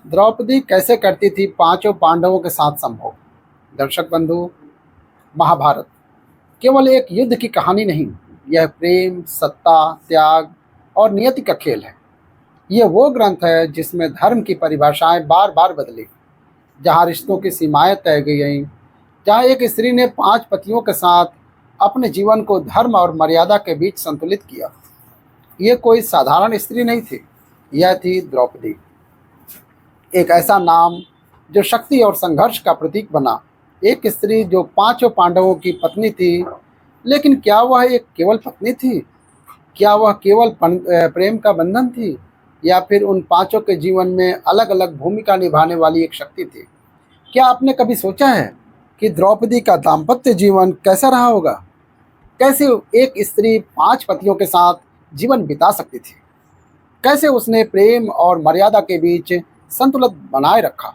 द्रौपदी कैसे करती थी पांचों पांडवों के साथ संभोग। दर्शक बंधु, महाभारत केवल एक युद्ध की कहानी नहीं, यह प्रेम, सत्ता, त्याग और नियति का खेल है। यह वो ग्रंथ है जिसमें धर्म की परिभाषाएं बार बार बदली, जहाँ रिश्तों की सीमाएं तय की गईं, जहाँ एक स्त्री ने पांच पतियों के साथ अपने जीवन को धर्म और मर्यादा के बीच संतुलित किया। ये कोई साधारण स्त्री नहीं थी, यह थी द्रौपदी। एक ऐसा नाम जो शक्ति और संघर्ष का प्रतीक बना। एक स्त्री जो पांचों पांडवों की पत्नी थी। लेकिन क्या वह एक केवल पत्नी थी? क्या वह केवल प्रेम का बंधन थी, या फिर उन पांचों के जीवन में अलग अलग भूमिका निभाने वाली एक शक्ति थी? क्या आपने कभी सोचा है कि द्रौपदी का दाम्पत्य जीवन कैसा रहा होगा? कैसे एक स्त्री पांच पतियों के साथ जीवन बिता सकती थी? कैसे उसने प्रेम और मर्यादा के बीच संतुलन बनाए रखा?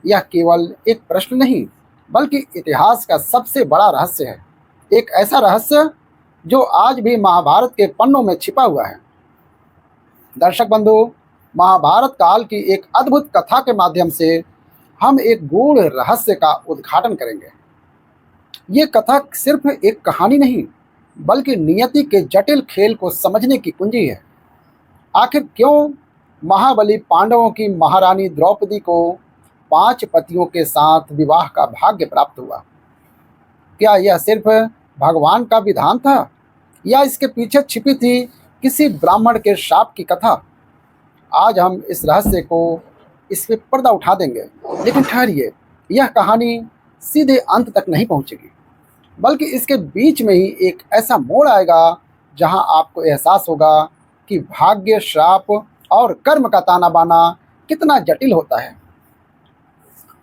यह केवल एक प्रश्न नहीं, बल्कि इतिहास का सबसे बड़ा रहस्य है। एक ऐसा रहस्य जो आज भी महाभारत के पन्नों में छिपा हुआ है। दर्शक बंधु, महाभारत काल की एक अद्भुत कथा के माध्यम से हम एक गूढ़ रहस्य का उद्घाटन करेंगे। ये कथा सिर्फ एक कहानी नहीं, बल्कि नियति के जटिल खेल को समझने की कुंजी है। आखिर क्यों महाबली पांडवों की महारानी द्रौपदी को पांच पतियों के साथ विवाह का भाग्य प्राप्त हुआ? क्या यह सिर्फ भगवान का विधान था, या इसके पीछे छिपी थी किसी ब्राह्मण के शाप की कथा? आज हम इस रहस्य को इस पे पर्दा उठा देंगे। लेकिन ठहरिए, यह कहानी सीधे अंत तक नहीं पहुंचेगी, बल्कि इसके बीच में ही एक ऐसा मोड़ आएगा जहां आपको एहसास होगा कि भाग्य, श्राप और कर्म का ताना बाना कितना जटिल होता है।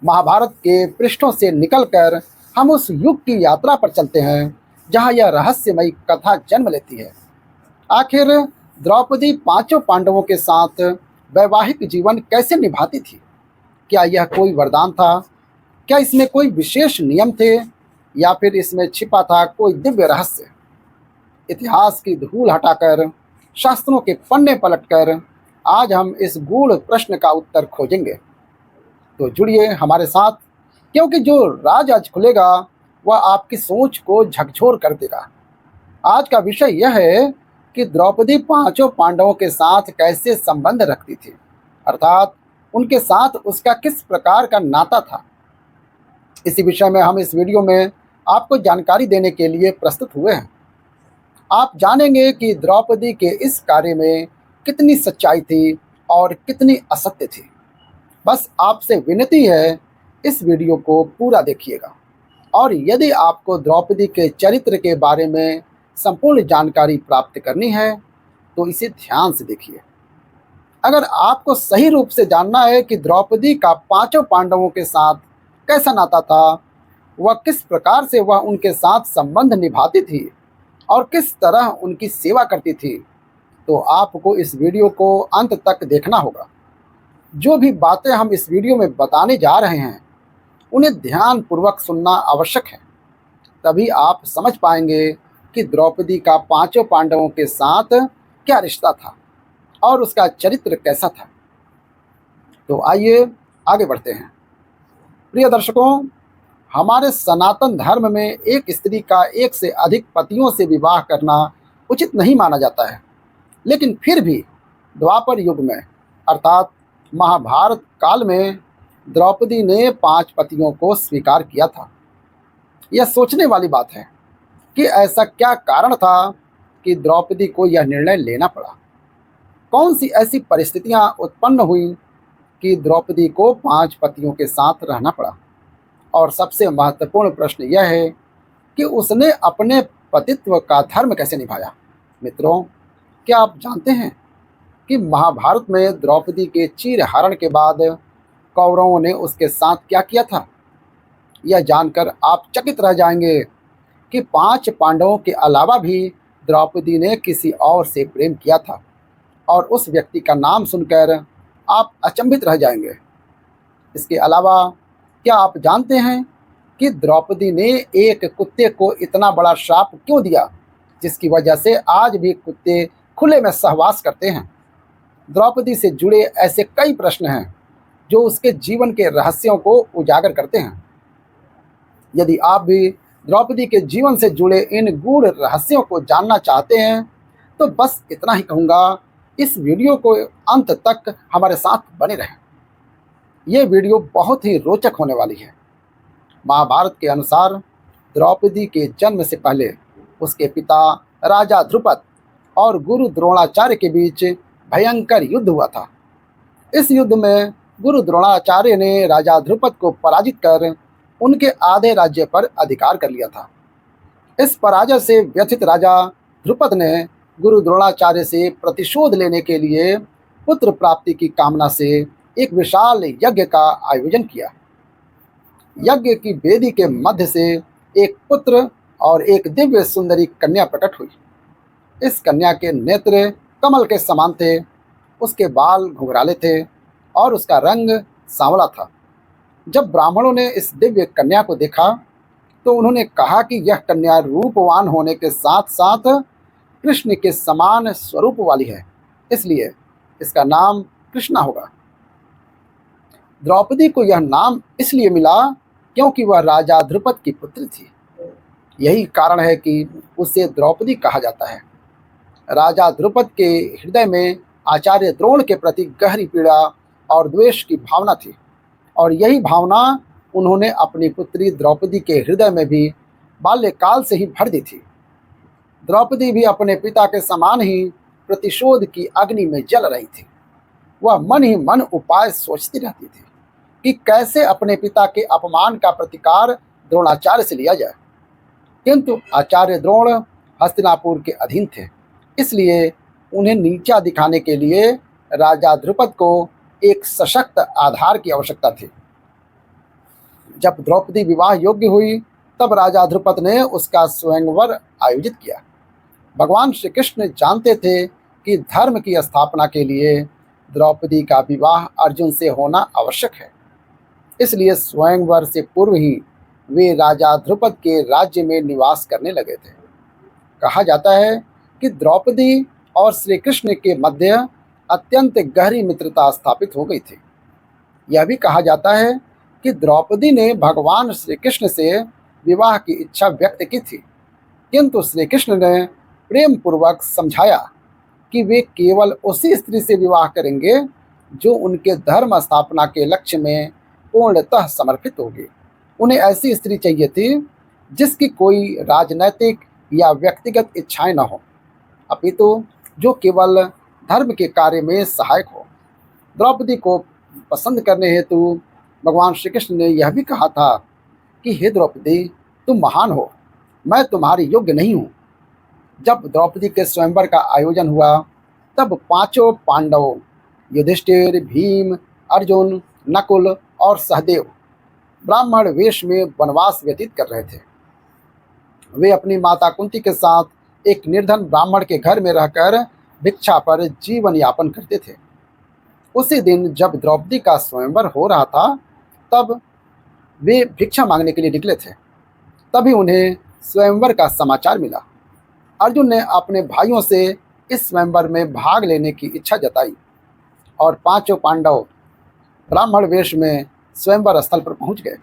महाभारत के पृष्ठों से निकलकर हम उस युग की यात्रा पर चलते हैं जहां यह रहस्यमयी कथा जन्म लेती है। आखिर द्रौपदी पांचों पांडवों के साथ वैवाहिक जीवन कैसे निभाती थी? क्या यह कोई वरदान था? क्या इसमें कोई विशेष नियम थे, या फिर इसमें छिपा था कोई दिव्य रहस्य? इतिहास की धूल हटाकर, शास्त्रों के पन्ने पलटकर आज हम इस गूढ़ प्रश्न का उत्तर खोजेंगे। तो जुड़िए हमारे साथ, क्योंकि जो राज आज खुलेगा वह आपकी सोच को झकझोर कर देगा। आज का विषय यह है कि द्रौपदी पांचों पांडवों के साथ कैसे संबंध रखती थी, अर्थात उनके साथ उसका किस प्रकार का नाता था। इसी विषय में हम इस वीडियो में आपको जानकारी देने के लिए प्रस्तुत हुए हैं। आप जानेंगे कि द्रौपदी के इस कार्य में कितनी सच्चाई थी और कितनी असत्य थी। बस आपसे विनती है, इस वीडियो को पूरा देखिएगा, और यदि आपको द्रौपदी के चरित्र के बारे में संपूर्ण जानकारी प्राप्त करनी है तो इसे ध्यान से देखिए। अगर आपको सही रूप से जानना है कि द्रौपदी का पांचों पांडवों के साथ कैसा नाता था, वह किस प्रकार से वह उनके साथ संबंध निभाती थी और किस तरह उनकी सेवा करती थी, तो आपको इस वीडियो को अंत तक देखना होगा। जो भी बातें हम इस वीडियो में बताने जा रहे हैं उन्हें ध्यानपूर्वक सुनना आवश्यक है। तभी आप समझ पाएंगे कि द्रौपदी का पांचों पांडवों के साथ क्या रिश्ता था और उसका चरित्र कैसा था। तो आइए आगे बढ़ते हैं। प्रिय दर्शकों, हमारे सनातन धर्म में एक स्त्री का एक से अधिक पतियों से विवाह करना उचित नहीं माना जाता है। लेकिन फिर भी द्वापर युग में, अर्थात महाभारत काल में, द्रौपदी ने पांच पतियों को स्वीकार किया था। यह सोचने वाली बात है कि ऐसा क्या कारण था कि द्रौपदी को यह निर्णय लेना पड़ा। कौन सी ऐसी परिस्थितियां उत्पन्न हुई कि द्रौपदी को पांच पतियों के साथ रहना पड़ा? और सबसे महत्वपूर्ण प्रश्न यह है कि उसने अपने पतित्व का धर्म कैसे निभाया। मित्रों, क्या आप जानते हैं कि महाभारत में द्रौपदी के चीरहरण के बाद कौरवों ने उसके साथ क्या किया था? यह जानकर आप चकित रह जाएंगे कि पांच पांडवों के अलावा भी द्रौपदी ने किसी और से प्रेम किया था, और उस व्यक्ति का नाम सुनकर आप अचंभित रह जाएंगे। इसके अलावा क्या आप जानते हैं कि द्रौपदी ने एक कुत्ते को इतना बड़ा श्राप क्यों दिया, जिसकी वजह से आज भी कुत्ते खुले में सहवास करते हैं? द्रौपदी से जुड़े ऐसे कई प्रश्न हैं जो उसके जीवन के रहस्यों को उजागर करते हैं। यदि आप भी द्रौपदी के जीवन से जुड़े इन गूढ़ रहस्यों को जानना चाहते हैं तो बस इतना ही कहूँगा, इस वीडियो को अंत तक हमारे साथ बने रहें। ये वीडियो बहुत ही रोचक होने वाली है। महाभारत के अनुसार द्रौपदी के जन्म से पहले उसके पिता राजा ध्रुपद और गुरु द्रोणाचार्य के बीच भयंकर युद्ध हुआ था। इस युद्ध में गुरु द्रोणाचार्य ने राजा ध्रुपद को पराजित कर उनके आधे राज्य पर अधिकार कर लिया था। इस पराजय से व्यथित राजा ध्रुपद ने गुरु द्रोणाचार्य से प्रतिशोध लेने के लिए पुत्र प्राप्ति की कामना से एक विशाल यज्ञ का आयोजन किया। यज्ञ की वेदी के मध्य से एक पुत्र और एक दिव्य सुंदरी कन्या प्रकट हुई। इस कन्या के नेत्र कमल के समान थे, उसके बाल घुंघराले थे और उसका रंग सांवला था। जब ब्राह्मणों ने इस दिव्य कन्या को देखा तो उन्होंने कहा कि यह कन्या रूपवान होने के साथ साथ कृष्ण के समान स्वरूप वाली है, इसलिए इसका नाम कृष्णा होगा। द्रौपदी को यह नाम इसलिए मिला क्योंकि वह राजा ध्रुपद की पुत्री थी। यही कारण है कि उसे द्रौपदी कहा जाता है। राजा ध्रुपद के हृदय में आचार्य द्रोण के प्रति गहरी पीड़ा और द्वेष की भावना थी, और यही भावना उन्होंने अपनी पुत्री द्रौपदी के हृदय में भी बाल्यकाल से ही भर दी थी। द्रौपदी भी अपने पिता के समान ही प्रतिशोध की अग्नि में जल रही थी। वह मन ही मन उपाय सोचती रहती थी कि कैसे अपने पिता के अपमान का प्रतिकार द्रोणाचार्य से लिया जाए, किंतु आचार्य द्रोण हस्तिनापुर के अधीन थे, इसलिए उन्हें नीचा दिखाने के लिए राजा ध्रुपद को एक सशक्त आधार की आवश्यकता थी। जब द्रौपदी विवाह योग्य हुई तब राजा ध्रुपद ने उसका स्वयंवर आयोजित किया। भगवान श्री कृष्ण जानते थे कि धर्म की स्थापना के लिए द्रौपदी का विवाह अर्जुन से होना आवश्यक है, इसलिए स्वयंवर से पूर्व ही वे राजा ध्रुपद के राज्य में निवास करने लगे थे। कहा जाता है कि द्रौपदी और श्री कृष्ण के मध्य अत्यंत गहरी मित्रता स्थापित हो गई थी। यह भी कहा जाता है कि द्रौपदी ने भगवान श्री कृष्ण से विवाह की इच्छा व्यक्त की थी, किंतु श्री कृष्ण ने प्रेम पूर्वक समझाया कि वे केवल उसी स्त्री से विवाह करेंगे जो उनके धर्म स्थापना के लक्ष्य में पूर्णतः समर्पित होगी। उन्हें ऐसी स्त्री चाहिए थी जिसकी कोई राजनैतिक या व्यक्तिगत इच्छाएं न हो, अपितु जो केवल धर्म के कार्य में सहायक हो। द्रौपदी को पसंद करने हेतु भगवान श्री कृष्ण ने यह भी कहा था कि हे द्रौपदी, तुम महान हो, मैं तुम्हारी योग्य नहीं हूँ। जब द्रौपदी के स्वयंवर का आयोजन हुआ तब पांचों पांडवों युधिष्ठिर, भीम, अर्जुन, नकुल और सहदेव ब्राह्मण वेश में वनवास व्यतीत कर रहे थे। वे अपनी माता कुंती के साथ एक निर्धन ब्राह्मण के घर में रहकर भिक्षा पर जीवन यापन करते थे। उसी दिन जब द्रौपदी का स्वयंवर हो रहा था तब वे भिक्षा मांगने के लिए निकले थे। तभी उन्हें स्वयंवर का समाचार मिला। अर्जुन ने अपने भाइयों से इस स्वयंवर में भाग लेने की इच्छा जताई और पांचों पांडव ब्राह्मण वेश में स्वयंवर स्थल पर पहुंच गए।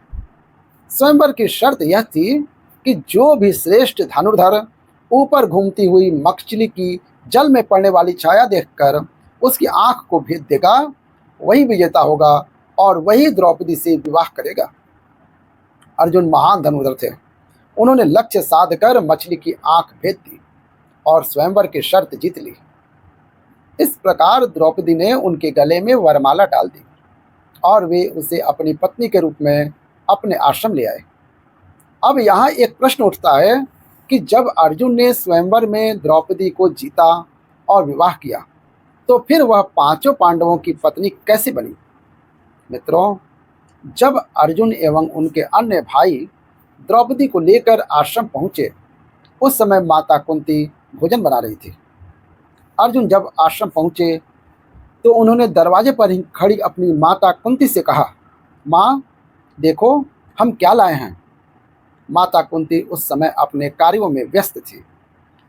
स्वयंवर की शर्त यह थी कि जो भी श्रेष्ठ धनुर्धर ऊपर घूमती हुई मछली की जल में पड़ने वाली छाया देखकर उसकी आंख को भेद देगा, वही विजेता होगा और वही द्रौपदी से विवाह करेगा। अर्जुन महान धनुर्धर थे। उन्होंने लक्ष्य साध कर मछली की आंख भेद दी और स्वयंवर की शर्त जीत ली। इस प्रकार द्रौपदी ने उनके गले में वरमाला डाल दी और वे उसे अपनी पत्नी के रूप में अपने आश्रम ले आए। अब यहाँ एक प्रश्न उठता है कि जब अर्जुन ने स्वयंवर में द्रौपदी को जीता और विवाह किया तो फिर वह पांचों पांडवों की पत्नी कैसे बनी? मित्रों, जब अर्जुन एवं उनके अन्य भाई द्रौपदी को लेकर आश्रम पहुँचे उस समय माता कुंती भोजन बना रही थी। अर्जुन जब आश्रम पहुँचे तो उन्होंने दरवाजे पर ही खड़ी अपनी माता कुंती से कहा, माँ देखो हम क्या लाए हैं। माता कुंती उस समय अपने कार्यों में व्यस्त थी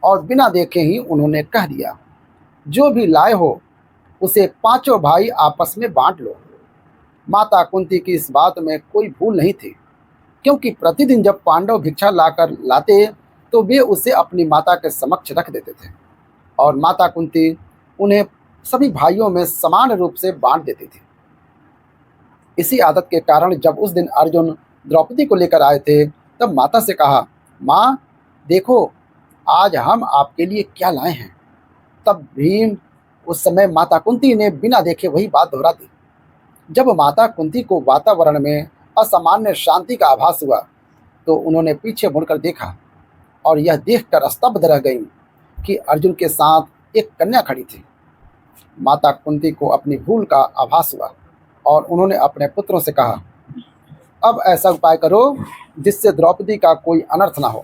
और बिना देखे ही उन्होंने कह दिया, जो भी लाए हो उसे पांचों भाई आपस में बांट लो। माता कुंती की इस बात में कोई भूल नहीं थी, क्योंकि प्रतिदिन जब पांडव भिक्षा लाकर लाते तो वे उसे अपनी माता के समक्ष रख देते थे और माता कुंती उन्हें सभी भाइयों में समान रूप से बांट देती थी। इसी आदत के कारण जब उस दिन अर्जुन द्रौपदी को लेकर आए थे, तब माता से कहा, माँ देखो, आज हम आपके लिए क्या लाए हैं। तब भीम उस समय माता कुंती ने बिना देखे वही बात दोहरा दी। जब माता कुंती को वातावरण में असामान्य शांति का आभास हुआ तो उन्होंने पीछे मुड़कर देखा और यह देखकर स्तब्ध रह गई कि अर्जुन के साथ एक कन्या खड़ी थी। माता कुंती को अपनी भूल का आभास हुआ और उन्होंने अपने पुत्रों से कहा, अब ऐसा उपाय करो जिससे द्रौपदी का कोई अनर्थ ना हो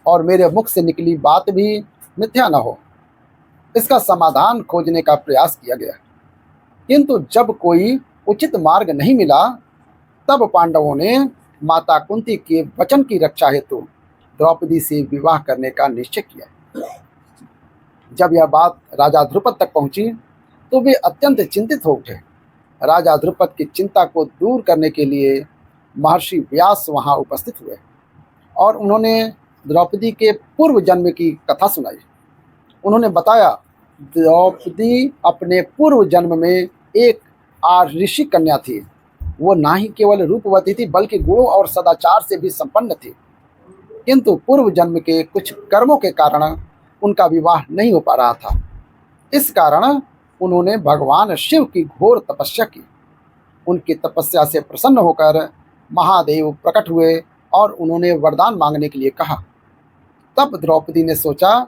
और मेरे मुख से निकली बात भी मिथ्या न हो। इसका समाधान खोजने का प्रयास किया गया, किंतु जब कोई उचित मार्ग नहीं मिला, तब पांडवों ने माता कुंती के वचन की रक्षा हेतु द्रौपदी से विवाह करने का निश्चय किया। जब यह बात राजा ध्रुपद तक पहुंची तो वे अत्यंत चिंतित हो उठे। राजा ध्रुपद की चिंता को दूर करने के लिए महर्षि व्यास वहां उपस्थित हुए और उन्होंने द्रौपदी के पूर्व जन्म की कथा सुनाई। उन्होंने बताया, द्रौपदी अपने पूर्व जन्म में एक ऋषि कन्या थी। वो ना ही केवल रूपवती थी बल्कि गुणों और सदाचार से भी संपन्न थी, किंतु पूर्व जन्म के कुछ कर्मों के कारण उनका विवाह नहीं हो पा रहा था। इस कारण उन्होंने भगवान शिव की घोर तपस्या की। उनकी तपस्या से प्रसन्न होकर महादेव प्रकट हुए और उन्होंने वरदान मांगने के लिए कहा। तब द्रौपदी ने सोचा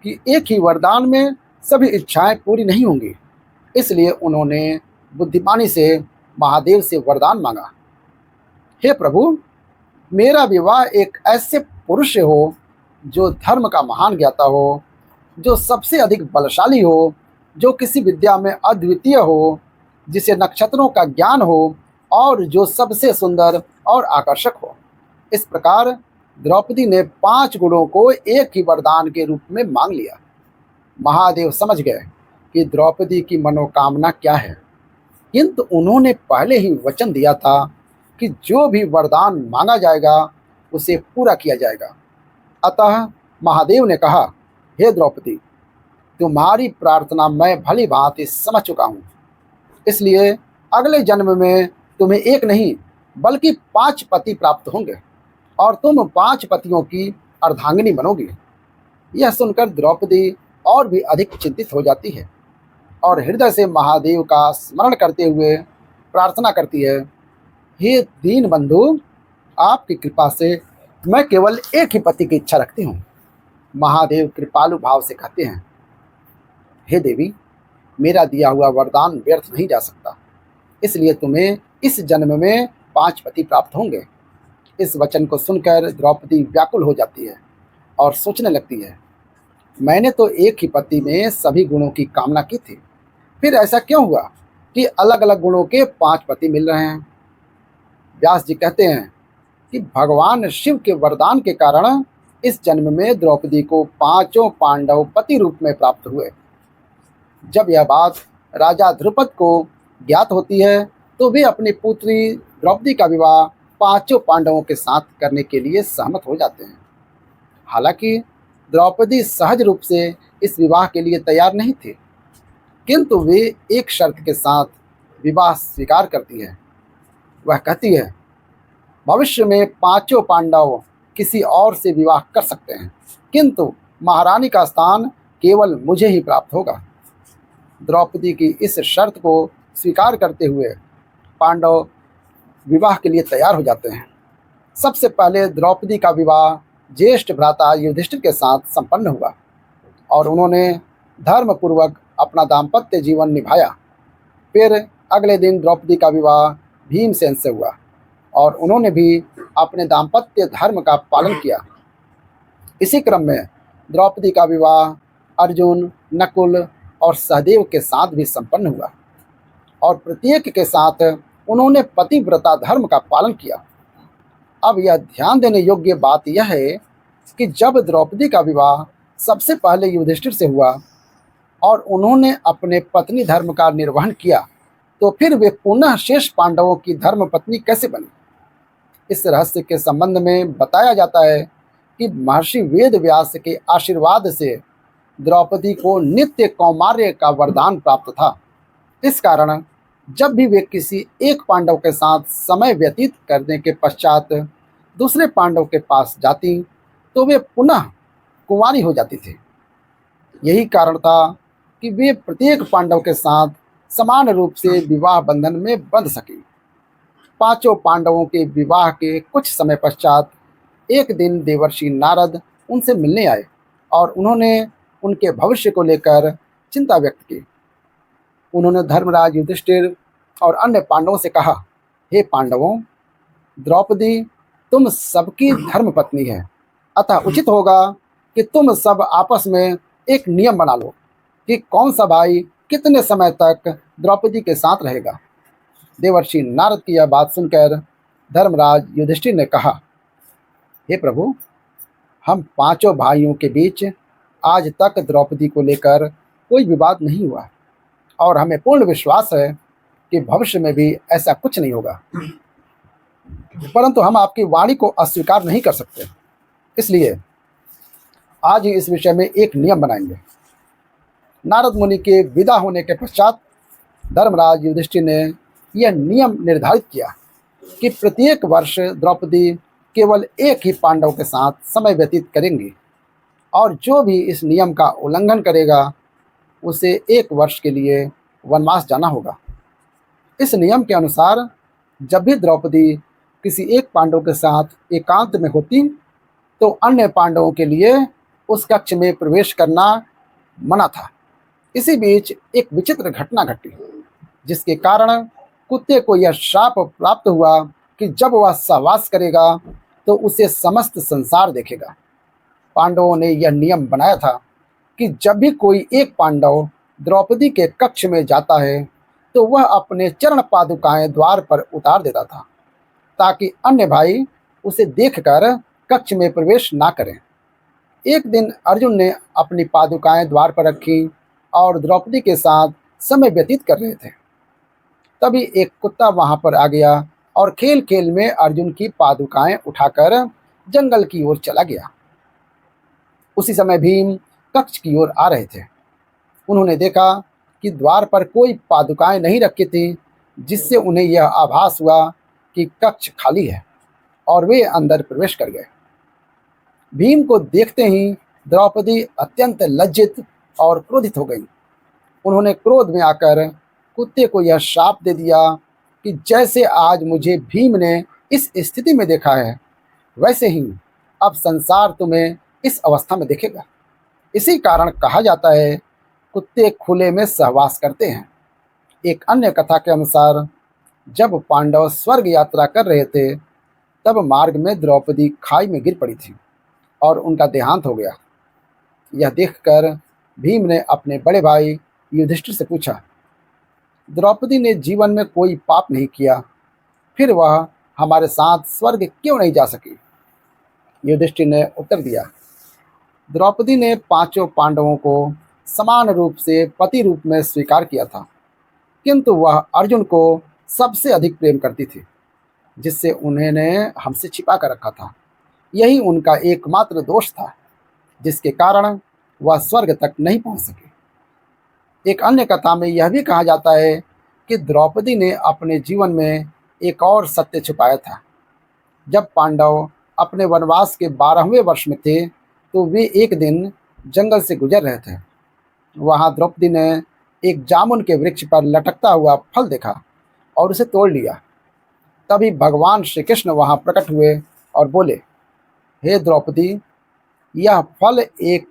कि एक ही वरदान में सभी इच्छाएं पूरी नहीं होंगी, इसलिए उन्होंने बुद्धिमानी से महादेव से वरदान मांगा, हे प्रभु, मेरा विवाह एक ऐसे पुरुष से हो जो धर्म का महान ज्ञाता हो, जो सबसे अधिक बलशाली हो, जो किसी विद्या में अद्वितीय हो, जिसे नक्षत्रों का ज्ञान हो और जो सबसे सुंदर और आकर्षक हो। इस प्रकार द्रौपदी ने 5 गुणों को एक ही वरदान के रूप में मांग लिया। महादेव समझ गए कि द्रौपदी की मनोकामना क्या है, किंतु उन्होंने पहले ही वचन दिया था कि जो भी वरदान मांगा जाएगा उसे पूरा किया जाएगा। अतः महादेव ने कहा, हे द्रौपदी, तुम्हारी प्रार्थना मैं भली भांति समझ चुका हूँ, इसलिए अगले जन्म में तुम्हें एक नहीं बल्कि 5 पति प्राप्त होंगे और तुम 5 पतियों की अर्धांगिनी बनोगी। यह सुनकर द्रौपदी और भी अधिक चिंतित हो जाती है और हृदय से महादेव का स्मरण करते हुए प्रार्थना करती है, हे दीन बंधु, आपकी कृपा से मैं केवल एक ही पति की इच्छा रखती हूँ। महादेव कृपालु भाव से कहते हैं, हे देवी, मेरा दिया हुआ वरदान व्यर्थ नहीं जा सकता, इसलिए तुम्हें इस जन्म में 5 पति प्राप्त होंगे। इस वचन को सुनकर द्रौपदी व्याकुल हो जाती है और सोचने लगती है, मैंने तो एक ही पति में सभी गुणों की कामना की थी, फिर ऐसा क्यों हुआ कि अलग अलग गुणों के 5 पति मिल रहे हैं। व्यास जी कहते हैं कि भगवान शिव के वरदान के कारण इस जन्म में द्रौपदी को 5 पांडव पति रूप में प्राप्त हुए। जब यह बात राजा ध्रुपद को ज्ञात होती है तो वे अपनी पुत्री द्रौपदी का विवाह 5 पांडवों के साथ करने के लिए सहमत हो जाते हैं। हालांकि द्रौपदी सहज रूप से इस विवाह के लिए तैयार नहीं थी, किंतु वे एक शर्त के साथ विवाह स्वीकार करती है। वह कहती है, भविष्य में 5 पांडव किसी और से विवाह कर सकते हैं, किंतु महारानी का स्थान केवल मुझे ही प्राप्त होगा। द्रौपदी की इस शर्त को स्वीकार करते हुए पांडव विवाह के लिए तैयार हो जाते हैं। सबसे पहले द्रौपदी का विवाह ज्येष्ठ भ्राता युधिष्ठिर के साथ संपन्न हुआ और उन्होंने धर्मपूर्वक अपना दाम्पत्य जीवन निभाया। फिर अगले दिन द्रौपदी का विवाह भीमसेन से हुआ और उन्होंने भी अपने दाम्पत्य धर्म का पालन किया। इसी क्रम में द्रौपदी का विवाह अर्जुन, नकुल और सहदेव के साथ भी संपन्न हुआ और प्रत्येक के साथ उन्होंने पतिव्रता धर्म का पालन किया। अब यह ध्यान देने योग्य बात यह है कि जब द्रौपदी का विवाह सबसे पहले युधिष्ठिर से हुआ और उन्होंने अपने पत्नी धर्म का निर्वहन किया, तो फिर वे पुनः शेष पांडवों की धर्मपत्नी कैसे बनी? इस रहस्य के संबंध में बताया जाता है कि महर्षि वेद व्यास के आशीर्वाद से द्रौपदी को नित्य कौमार्य का वरदान प्राप्त था। इस कारण जब भी वे किसी एक पांडव के साथ समय व्यतीत करने के पश्चात दूसरे पांडव के पास जाती तो वे पुनः कुंवारी हो जाती थी। यही कारण था कि वे प्रत्येक पांडव के साथ समान रूप से विवाह बंधन में बंध सकी। पांचों पांडवों के विवाह के कुछ समय पश्चात एक दिन देवर्षि नारद उनसे मिलने आए और उन्होंने उनके भविष्य को लेकर चिंता व्यक्त की। उन्होंने धर्मराज युधिष्ठिर और अन्य पांडवों से कहा, हे पांडवों, द्रौपदी तुम सबकी धर्मपत्नी है, अतः उचित होगा कि तुम सब आपस में एक नियम बना लो कि कौन सा भाई कितने समय तक द्रौपदी के साथ रहेगा। देवर्षि नारद की यह बात सुनकर धर्मराज युधिष्ठिर ने कहा, हे प्रभु, हम पांचों भाइयों के बीच आज तक द्रौपदी को लेकर कोई विवाद नहीं हुआ और हमें पूर्ण विश्वास है कि भविष्य में भी ऐसा कुछ नहीं होगा, परंतु हम आपकी वाणी को अस्वीकार नहीं कर सकते, इसलिए आज ही इस विषय में एक नियम बनाएंगे। नारद मुनि के विदा होने के पश्चात धर्मराज युधिष्ठिर ने यह नियम निर्धारित किया कि प्रत्येक वर्ष द्रौपदी केवल एक ही पांडव के साथ समय व्यतीत करेंगी और जो भी इस नियम का उल्लंघन करेगा उसे एक वर्ष के लिए वनवास जाना होगा। इस नियम के अनुसार जब भी द्रौपदी किसी एक पांडव के साथ एकांत में होती तो अन्य पांडवों के लिए उस कक्ष में प्रवेश करना मना था। इसी बीच एक विचित्र घटना घटी जिसके कारण कुत्ते को यह श्राप प्राप्त हुआ कि जब वह सहवास करेगा तो उसे समस्त संसार देखेगा। पांडवों ने यह नियम बनाया था कि जब भी कोई एक पांडव द्रौपदी के कक्ष में जाता है तो वह अपने चरण पादुकाएं द्वार पर उतार देता था ताकि अन्य भाई उसे देखकर कक्ष में प्रवेश ना करें। एक दिन अर्जुन ने अपनी पादुकाएं द्वार पर रखी और द्रौपदी के साथ समय व्यतीत कर रहे थे। तभी एक कुत्ता वहां पर आ गया और खेल खेल में अर्जुन की पादुकाएं उठाकर जंगल की ओर चला गया। उसी समय भीम कक्ष की ओर आ रहे थे। उन्होंने देखा कि द्वार पर कोई पादुकाएं नहीं रखी थी, जिससे उन्हें यह आभास हुआ कि कक्ष खाली है और वे अंदर प्रवेश कर गए। भीम को देखते ही द्रौपदी अत्यंत लज्जित और क्रोधित हो गई। उन्होंने क्रोध में आकर कुत्ते को यह श्राप दे दिया कि जैसे आज मुझे भीम ने इस स्थिति में देखा है वैसे ही अब संसार तुम्हें इस अवस्था में देखेगा। इसी कारण कहा जाता है कुत्ते खुले में सहवास करते हैं। एक अन्य कथा के अनुसार जब पांडव स्वर्ग यात्रा कर रहे थे तब मार्ग में द्रौपदी खाई में गिर पड़ी थी और उनका देहांत हो गया। यह देखकर भीम ने अपने बड़े भाई युधिष्ठिर से पूछा, द्रौपदी ने जीवन में कोई पाप नहीं किया, फिर वह हमारे साथ स्वर्ग क्यों नहीं जा सकी? युधिष्ठिर ने उत्तर दिया, द्रौपदी ने पांचों पांडवों को समान रूप से पति रूप में स्वीकार किया था, किंतु वह अर्जुन को सबसे अधिक प्रेम करती थी, जिससे उन्होंने हमसे छिपा कर रखा था। यही उनका एकमात्र दोष था, जिसके कारण वह स्वर्ग तक नहीं पहुंच सके। एक अन्य कथा में यह भी कहा जाता है कि द्रौपदी ने अपने जीवन में एक और सत्य छुपाया था। जब पांडव अपने वनवास के 12वें वर्ष में थे तो वे एक दिन जंगल से गुजर रहे थे। वहां द्रौपदी ने एक जामुन के वृक्ष पर लटकता हुआ फल देखा और उसे तोड़ लिया। तभी भगवान श्री कृष्ण वहां प्रकट हुए और बोले, हे द्रौपदी, यह फल एक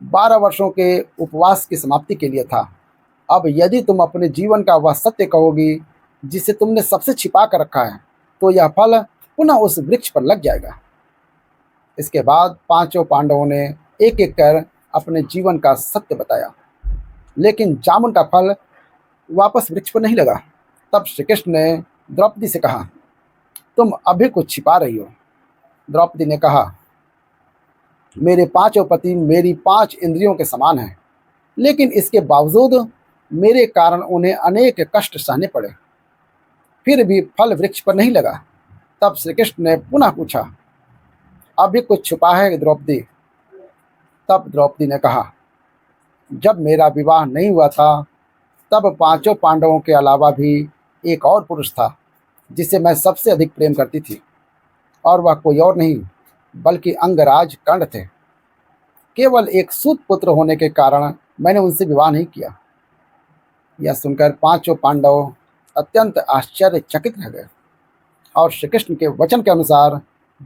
12 वर्षों के उपवास की समाप्ति के लिए था। अब यदि तुम अपने जीवन का वह सत्य कहोगी जिसे तुमने सबसे छिपा कर रखा है तो यह फल पुनः उस वृक्ष पर लग जाएगा। इसके बाद पांचों पांडवों ने एक एक कर अपने जीवन का सत्य बताया, लेकिन जामुन का फल वापस वृक्ष पर नहीं लगा। तब श्री कृष्ण ने द्रौपदी से कहा, तुम अभी कुछ छिपा रही हो। द्रौपदी ने कहा, मेरे पांचों पति मेरी 5 इंद्रियों के समान हैं, लेकिन इसके बावजूद मेरे कारण उन्हें अनेक कष्ट सहने पड़े, फिर भी फल वृक्ष पर नहीं लगा। तब श्री कृष्ण ने पुनः पूछा, अभी कुछ छुपा है द्रौपदी? तब द्रौपदी ने कहा, जब मेरा विवाह नहीं हुआ था तब पांचों पांडवों के अलावा भी एक और पुरुष था जिसे मैं सबसे अधिक प्रेम करती थी, और वह कोई और नहीं बल्कि अंगराज कर्ण थे। केवल एक सूत पुत्र होने के कारण मैंने उनसे विवाह नहीं किया। यह सुनकर पांचों पांडव अत्यंत आश्चर्यचकित रह गए और श्री कृष्ण के वचन के अनुसार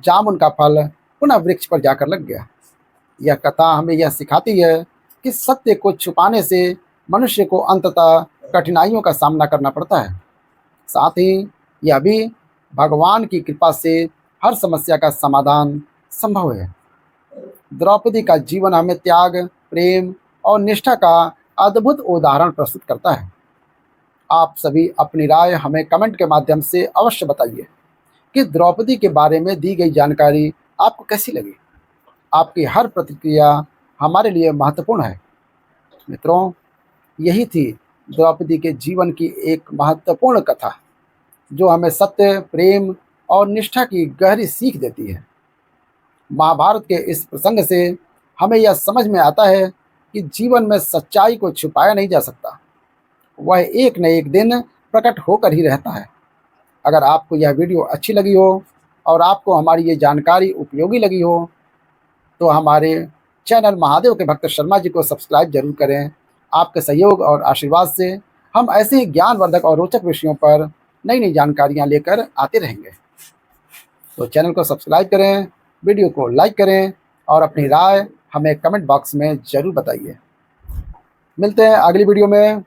जामुन का फल पुनः वृक्ष पर जाकर लग गया। यह कथा हमें यह सिखाती है कि सत्य को छुपाने से मनुष्य को अंततः कठिनाइयों का सामना करना पड़ता है। साथ ही यह भी भगवान की कृपा से हर समस्या का समाधान संभव है। द्रौपदी का जीवन हमें त्याग, प्रेम और निष्ठा का अद्भुत उदाहरण प्रस्तुत करता है। आप सभी अपनी राय हमें कमेंट के माध्यम से अवश्य बताइए कि द्रौपदी के बारे में दी गई जानकारी आपको कैसी लगी। आपकी हर प्रतिक्रिया हमारे लिए महत्वपूर्ण है। मित्रों, यही थी द्रौपदी के जीवन की एक महत्वपूर्ण कथा जो हमें सत्य, प्रेम और निष्ठा की गहरी सीख देती है। महाभारत के इस प्रसंग से हमें यह समझ में आता है कि जीवन में सच्चाई को छुपाया नहीं जा सकता, वह एक न एक दिन प्रकट होकर ही रहता है। अगर आपको यह वीडियो अच्छी लगी हो और आपको हमारी ये जानकारी उपयोगी लगी हो तो हमारे चैनल महादेव के भक्त शर्मा जी को सब्सक्राइब जरूर करें। आपके सहयोग और आशीर्वाद से हम ऐसे ही ज्ञानवर्धक और रोचक विषयों पर नई नई जानकारियाँ लेकर आते रहेंगे। तो चैनल को सब्सक्राइब करें, वीडियो को लाइक करें और अपनी राय हमें कमेंट बॉक्स में ज़रूर बताइए। मिलते हैं अगली वीडियो में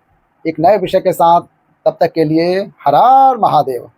एक नए विषय के साथ। तब तक के लिए हर हर महादेव।